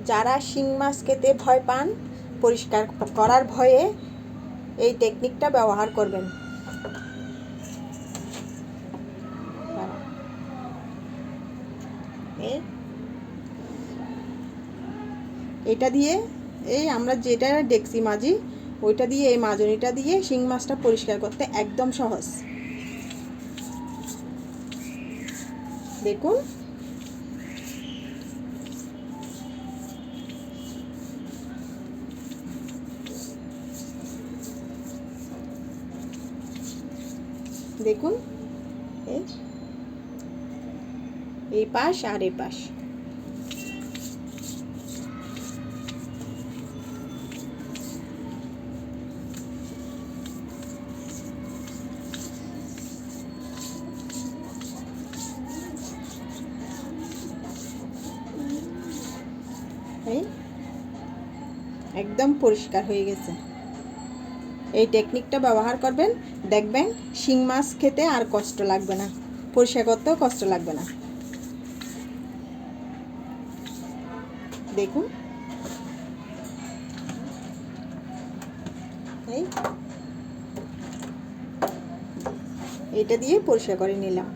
যারা শিং মাছ খেতে ভয় পান, পরিষ্কার করার ভয়ে এই টেকনিকটা ব্যবহার করবেন। এটা দিয়ে এই আমরা যেটা ডেকসি মাজি ওইটা দিয়ে এই মাজনিটা দিয়ে শিং মাছটা পরিষ্কার করতে একদম সহজ। দেখুন দেখুন এই পাশ আর এই পাশ। একদম পরিষ্কার হয়ে গেছে। এই টেকনিকটা ব্যবহার করবেন, দেখবেন শিং মাছ খেতে আর কষ্ট লাগবে না, পরিষ্কার করতেও কষ্ট লাগবে না। দেখুন এইটা দিয়ে পরিষ্কার করে নিলাম।